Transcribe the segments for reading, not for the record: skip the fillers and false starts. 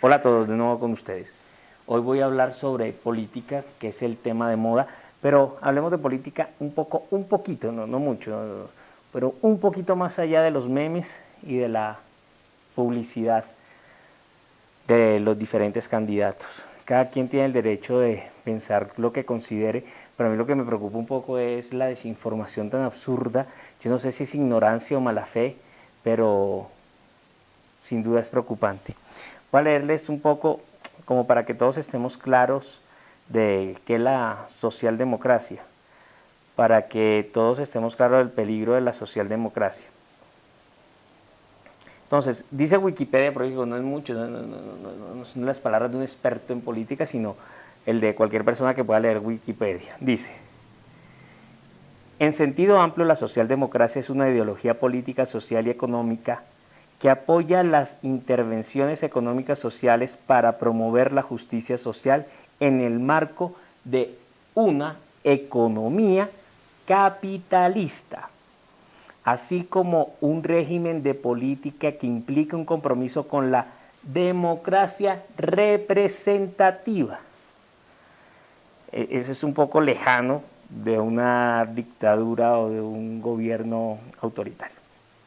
Hola a todos, de nuevo con ustedes. Hoy voy a hablar sobre política, que es el tema de moda, pero hablemos de política un poquito, no mucho, pero un poquito más allá de los memes y de la publicidad de los diferentes candidatos. Cada quien tiene el derecho de pensar lo que considere, pero a mí lo que me preocupa un poco es la desinformación tan absurda. Yo no sé si es ignorancia o mala fe, pero sin duda es preocupante. Voy a leerles un poco como para que todos estemos claros de qué es la socialdemocracia, para que todos estemos claros del peligro de la socialdemocracia. Entonces, dice Wikipedia, pero digo, no es mucho, no son las palabras de un experto en política, sino el de cualquier persona que pueda leer Wikipedia. Dice: en sentido amplio, la socialdemocracia es una ideología política, social y económica que apoya las intervenciones económicas sociales para promover la justicia social en el marco de una economía capitalista, así como un régimen de política que implica un compromiso con la democracia representativa. Eso es un poco lejano de una dictadura o de un gobierno autoritario.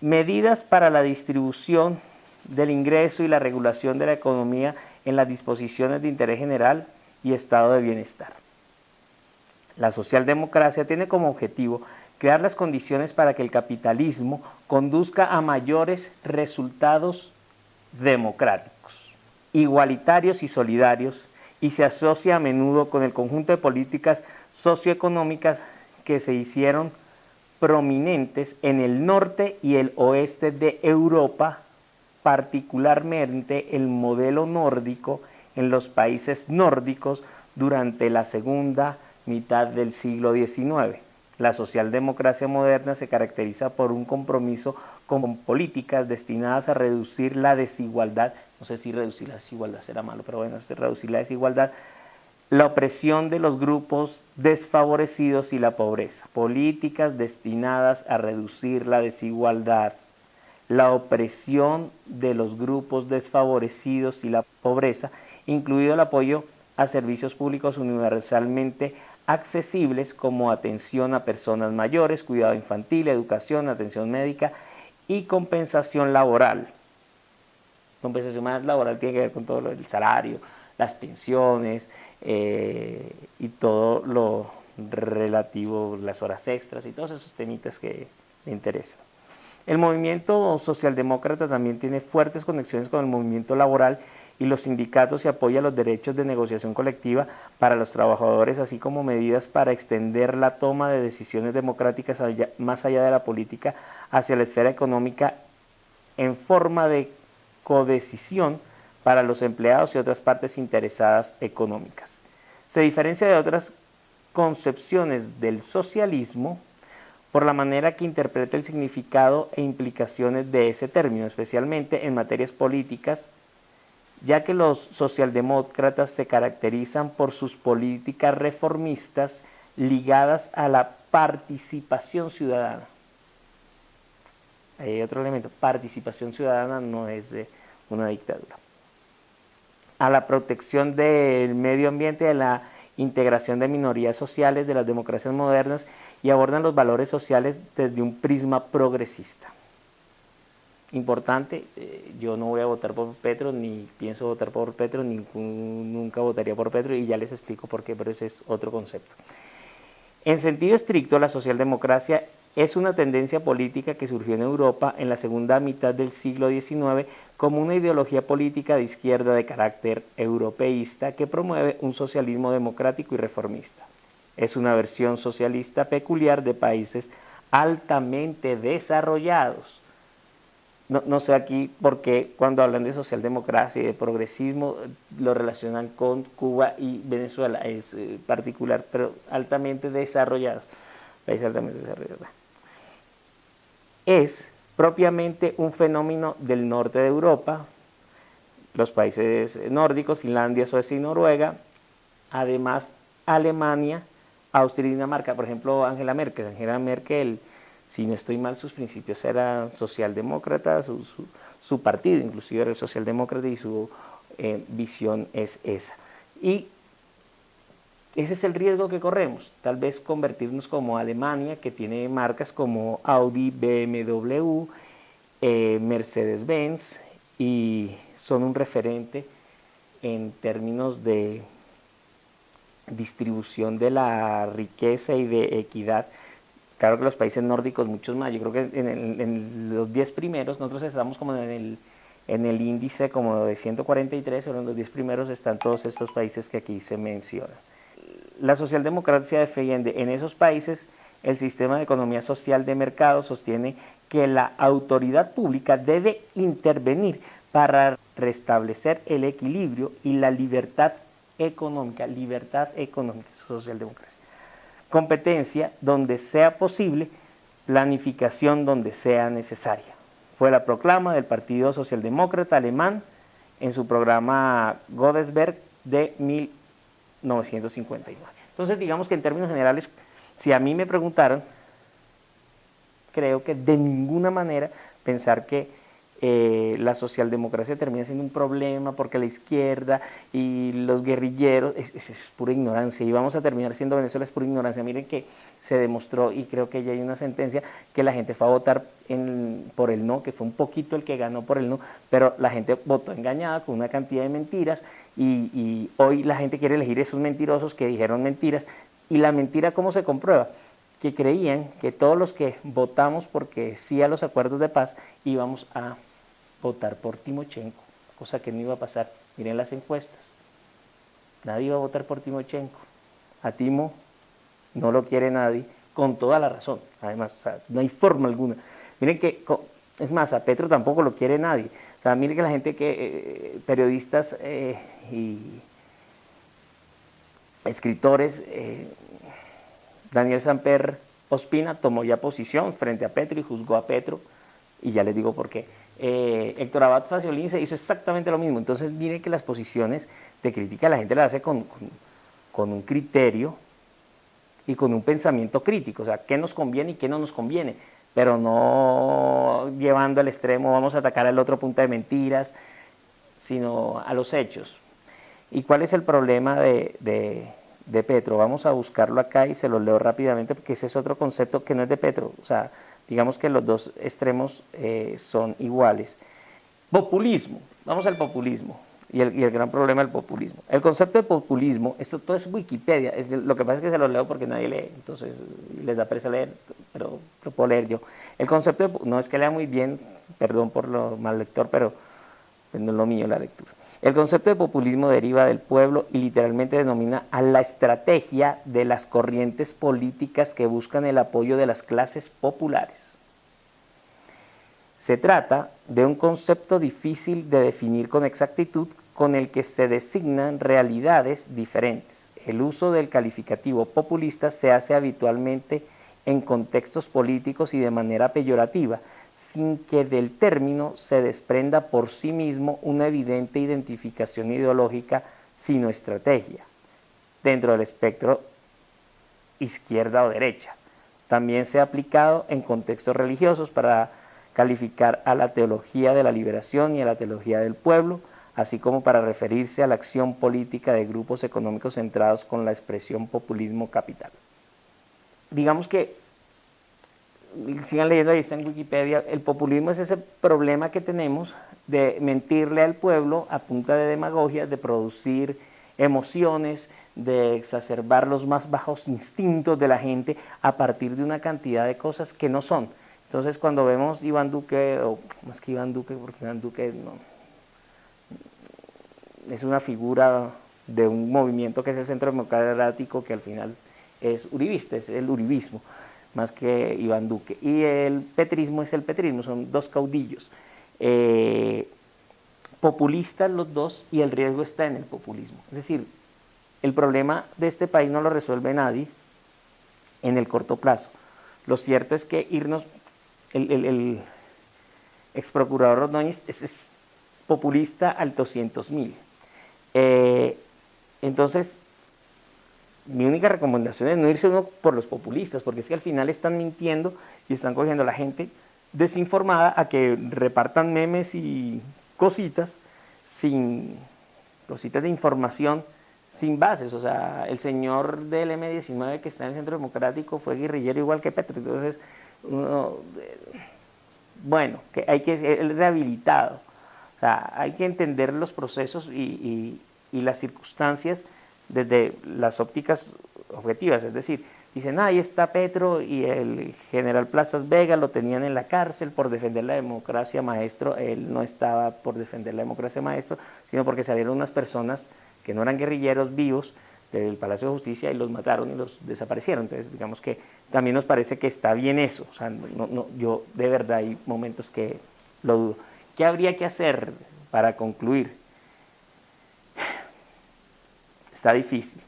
Medidas para la distribución del ingreso y la regulación de la economía en las disposiciones de interés general y estado de bienestar. La socialdemocracia tiene como objetivo crear las condiciones para que el capitalismo conduzca a mayores resultados democráticos, igualitarios y solidarios, y se asocia a menudo con el conjunto de políticas socioeconómicas que se hicieron prominentes en el norte y el oeste de Europa, particularmente el modelo nórdico en los países nórdicos durante la segunda mitad del siglo XIX. La socialdemocracia moderna se caracteriza por un compromiso con políticas destinadas a reducir la desigualdad. No sé si reducir la desigualdad será malo, pero bueno, es reducir la desigualdad, la opresión de los grupos desfavorecidos y la pobreza. Políticas destinadas a reducir la desigualdad, la opresión de los grupos desfavorecidos y la pobreza, incluido el apoyo a servicios públicos universalmente accesibles como atención a personas mayores, cuidado infantil, educación, atención médica y compensación laboral. Compensación laboral tiene que ver con todo el salario, las pensiones y todo lo relativo, las horas extras y todos esos temitas que le interesan. El movimiento socialdemócrata también tiene fuertes conexiones con el movimiento laboral y los sindicatos y apoya los derechos de negociación colectiva para los trabajadores, así como medidas para extender la toma de decisiones democráticas más allá de la política hacia la esfera económica en forma de codecisión para los empleados y otras partes interesadas económicas. Se diferencia de otras concepciones del socialismo por la manera que interpreta el significado e implicaciones de ese término, especialmente en materias políticas, ya que los socialdemócratas se caracterizan por sus políticas reformistas ligadas a la participación ciudadana. Hay otro elemento: participación ciudadana no es una dictadura. A la protección del medio ambiente, a la integración de minorías sociales de las democracias modernas, y abordan los valores sociales desde un prisma progresista. Importante, yo no voy a votar por Petro, ni pienso votar por Petro, ni nunca votaría por Petro, y ya les explico por qué, pero ese es otro concepto. En sentido estricto, la socialdemocracia es una tendencia política que surgió en Europa en la segunda mitad del siglo XIX como una ideología política de izquierda de carácter europeísta que promueve un socialismo democrático y reformista. Es una versión socialista peculiar de países altamente desarrollados. No sé aquí por qué cuando hablan de socialdemocracia y de progresismo lo relacionan con Cuba y Venezuela, es particular, pero altamente desarrollados, países altamente desarrollados. Es propiamente un fenómeno del norte de Europa, los países nórdicos, Finlandia, Suecia y Noruega, además Alemania, Austria y Dinamarca. Por ejemplo, Angela Merkel, si no estoy mal, sus principios eran socialdemócratas, su partido inclusive era el socialdemócrata y su visión es esa. Y ese es el riesgo que corremos, tal vez convertirnos como Alemania, que tiene marcas como Audi, BMW, Mercedes-Benz, y son un referente en términos de distribución de la riqueza y de equidad. Claro que los países nórdicos muchos más, yo creo que en los 10 primeros, nosotros estamos como en el índice como de 143, pero en los 10 primeros están todos estos países que aquí se mencionan. La socialdemocracia defiende en esos países el sistema de economía social de mercado, sostiene que la autoridad pública debe intervenir para restablecer el equilibrio y la libertad económica, socialdemocracia. Competencia donde sea posible, planificación donde sea necesaria. Fue la proclama del Partido Socialdemócrata Alemán en su programa Godesberg de 1959. Entonces, digamos que en términos generales, si a mí me preguntaron, creo que de ninguna manera pensar que la socialdemocracia termina siendo un problema porque la izquierda y los guerrilleros, es pura ignorancia, y vamos a terminar siendo Venezuela, es pura ignorancia. Miren que se demostró, y creo que ya hay una sentencia, que la gente fue a votar por el no, que fue un poquito el que ganó por el no, pero la gente votó engañada con una cantidad de mentiras, y hoy la gente quiere elegir esos mentirosos que dijeron mentiras. Y la mentira, ¿cómo se comprueba? Que creían que todos los que votamos porque sí a los acuerdos de paz íbamos a votar por Timochenko, cosa que no iba a pasar. Miren las encuestas, nadie iba a votar por Timochenko. A Timo no lo quiere nadie, con toda la razón, además, o sea, no hay forma alguna. Miren que, es más, a Petro tampoco lo quiere nadie. O sea, miren que la gente que, periodistas y escritores, Daniel Samper Ospina tomó ya posición frente a Petro y juzgó a Petro, y ya les digo por qué. Héctor Abad Faciolín se hizo exactamente lo mismo. Entonces miren que las posiciones de crítica la gente las hace con un criterio y con un pensamiento crítico, o sea, qué nos conviene y qué no nos conviene, pero no llevando al extremo, vamos a atacar al otro punta de mentiras, sino a los hechos. ¿Y cuál es el problema de Petro? Vamos a buscarlo acá y se lo leo rápidamente, porque ese es otro concepto que no es de Petro. O sea, digamos que los dos extremos son iguales. Populismo, vamos al populismo y el gran problema del populismo. El concepto de populismo, esto todo es Wikipedia, lo que pasa es que se lo leo porque nadie lee, entonces les da pereza leer, pero lo puedo leer yo. El concepto no es que lea muy bien, perdón por lo mal lector, pero pues no es lo mío la lectura. El concepto de populismo deriva del pueblo y literalmente denomina a la estrategia de las corrientes políticas que buscan el apoyo de las clases populares. Se trata de un concepto difícil de definir con exactitud, con el que se designan realidades diferentes. El uso del calificativo populista se hace habitualmente en contextos políticos y de manera peyorativa, sin que del término se desprenda por sí mismo una evidente identificación ideológica, sino estrategia, dentro del espectro izquierda o derecha. También se ha aplicado en contextos religiosos para calificar a la teología de la liberación y a la teología del pueblo, así como para referirse a la acción política de grupos económicos centrados con la expresión populismo capital. Digamos que, sigan leyendo, ahí está en Wikipedia, el populismo es ese problema que tenemos de mentirle al pueblo a punta de demagogia, de producir emociones, de exacerbar los más bajos instintos de la gente a partir de una cantidad de cosas que no son. Entonces cuando vemos Iván Duque, o más que Iván Duque, porque Iván Duque no, es una figura de un movimiento que es el Centro Democrático, que al final es uribista, es el uribismo, más que Iván Duque. Y el petrismo es el petrismo, son dos caudillos. Populistas los dos, y el riesgo está en el populismo. Es decir, el problema de este país no lo resuelve nadie en el corto plazo. Lo cierto es que irnos, el exprocurador Ordóñez es populista al 200.000. Entonces, mi única recomendación es no irse uno por los populistas, porque es que al final están mintiendo y están cogiendo a la gente desinformada a que repartan memes y cositas sin cositas de información sin bases. O sea, el señor del M-19 que está en el Centro Democrático fue guerrillero igual que Petro. Entonces, bueno, que hay que ser rehabilitado. O sea, hay que entender los procesos y las circunstancias desde las ópticas objetivas. Es decir, dicen, ahí está Petro y el general Plazas Vega lo tenían en la cárcel por defender la democracia, maestro. Él no estaba por defender la democracia, maestro, sino porque salieron unas personas que no eran guerrilleros vivos del Palacio de Justicia y los mataron y los desaparecieron. Entonces, digamos que también nos parece que está bien eso. O sea, yo de verdad hay momentos que lo dudo. ¿Qué habría que hacer para concluir? Está difícil.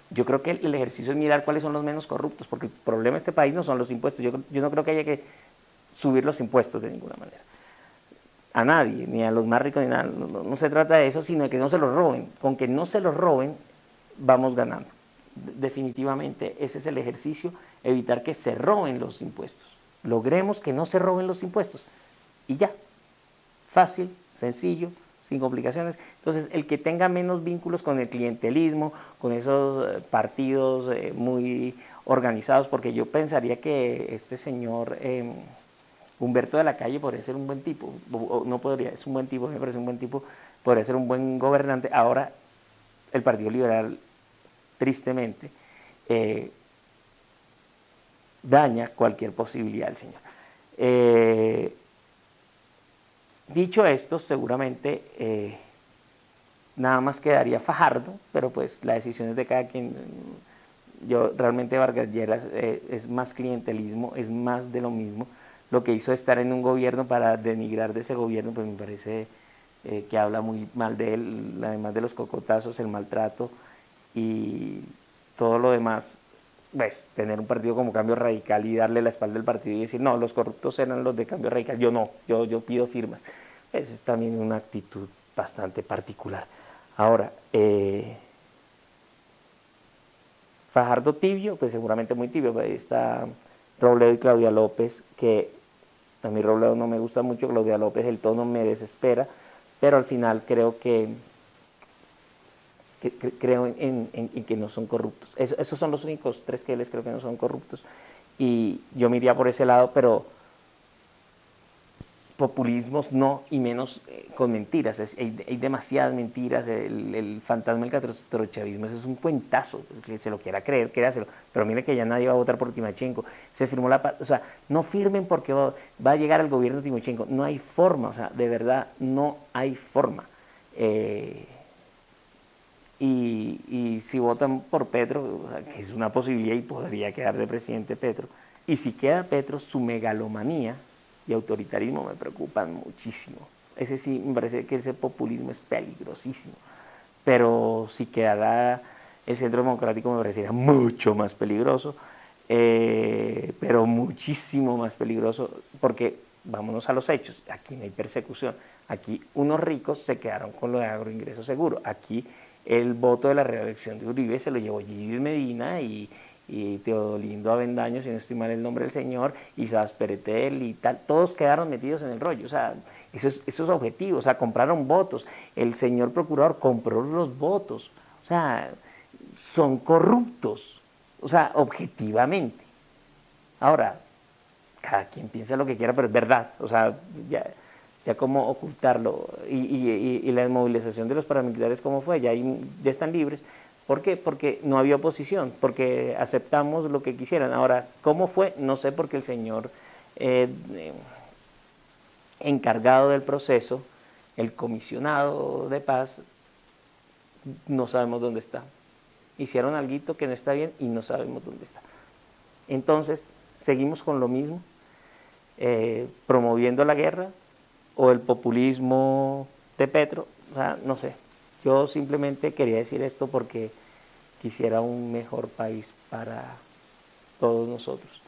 Yo creo que el ejercicio es mirar cuáles son los menos corruptos, porque el problema de este país no son los impuestos. Yo no creo que haya que subir los impuestos de ninguna manera. A nadie, ni a los más ricos, ni nada. No se trata de eso, sino de que no se los roben. Con que no se los roben, vamos ganando. Definitivamente ese es el ejercicio, evitar que se roben los impuestos. Logremos que no se roben los impuestos. Y ya. Fácil, sencillo, sin complicaciones. Entonces, el que tenga menos vínculos con el clientelismo, con esos partidos muy organizados, porque yo pensaría que este señor Humberto de la Calle podría ser un buen tipo, o no podría, es un buen tipo, me parece un buen tipo, podría ser un buen gobernante. Ahora, el Partido Liberal, tristemente, daña cualquier posibilidad del señor. Dicho esto, seguramente nada más quedaría Fajardo, pero pues la decisión es de cada quien. Yo realmente Vargas Lleras es más clientelismo, es más de lo mismo. Lo que hizo estar en un gobierno para denigrar de ese gobierno, pues me parece que habla muy mal de él, además de los cocotazos, el maltrato y todo lo demás. Pues tener un partido como Cambio Radical y darle la espalda al partido y decir, no, los corruptos eran los de Cambio Radical, yo no, yo pido firmas. Pues es también una actitud bastante particular. Ahora, Fajardo tibio, pues seguramente muy tibio. Ahí está Robledo y Claudia López, que a mí Robledo no me gusta mucho, Claudia López el tono me desespera, pero al final creo creo en que no son corruptos. Esos son los únicos tres que les creo que no son corruptos. Y yo me iría por ese lado, pero populismos no, y menos con mentiras. Hay demasiadas mentiras. El fantasma del castrochavismo es un cuentazo. Que se lo quiera creer, créaselo. Pero mire que ya nadie va a votar por Timochenko. Se firmó la paz. O sea, no firmen porque va a llegar al gobierno de Timochenko. No hay forma, o sea, de verdad no hay forma. Y si votan por Petro, que es una posibilidad y podría quedar de presidente Petro, y si queda Petro, su megalomanía y autoritarismo me preocupan muchísimo. Ese sí, me parece que ese populismo es peligrosísimo. Pero si quedara el Centro Democrático me parecería mucho más peligroso, pero muchísimo más peligroso, porque vámonos a los hechos, aquí no hay persecución. Aquí unos ricos se quedaron con lo de agroingreso seguro. Aquí el voto de la reelección de Uribe se lo llevó Gigi Medina y Teodolindo Avendaño, si no estoy mal el nombre del señor, y Sabas Peretel y tal, todos quedaron metidos en el rollo. O sea, esos objetivos, o sea, compraron votos, el señor procurador compró los votos, o sea, son corruptos, o sea, objetivamente. Ahora, cada quien piensa lo que quiera, pero es verdad, o sea, ya cómo ocultarlo, y la desmovilización de los paramilitares, ¿cómo fue? Ya están libres. ¿Por qué? Porque no había oposición, porque aceptamos lo que quisieran. Ahora, ¿cómo fue? No sé, porque el señor encargado del proceso, el comisionado de paz, no sabemos dónde está. Hicieron algo que no está bien y no sabemos dónde está. Entonces, seguimos con lo mismo, promoviendo la guerra, o el populismo de Petro, o sea, no sé. Yo simplemente quería decir esto porque quisiera un mejor país para todos nosotros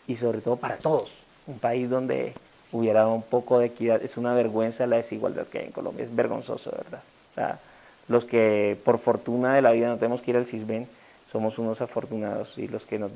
y sobre todo para todos. Un país donde hubiera un poco de equidad. Es una vergüenza la desigualdad que hay en Colombia, es vergonzoso, de verdad. O sea, los que por fortuna de la vida no tenemos que ir al CISBEN somos unos afortunados, y los que nos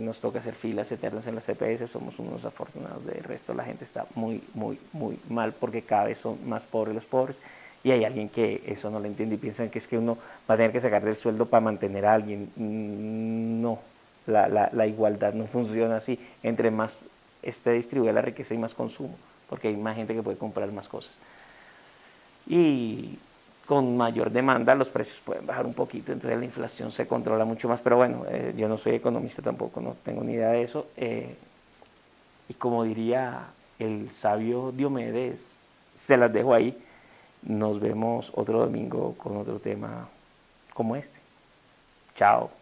nos toca hacer filas eternas en las EPS, somos unos afortunados. Del resto la gente está muy, muy, muy mal porque cada vez son más pobres los pobres. Y hay alguien que eso no lo entiende y piensan que es que uno va a tener que sacar del sueldo para mantener a alguien. No, la igualdad no funciona así. Entre más esté distribuida la riqueza hay más consumo, porque hay más gente que puede comprar más cosas. Y con mayor demanda los precios pueden bajar un poquito, entonces la inflación se controla mucho más. Pero bueno, yo no soy economista tampoco, no tengo ni idea de eso. Y como diría el sabio Diomedes, se las dejo ahí. Nos vemos otro domingo con otro tema como este. Chao.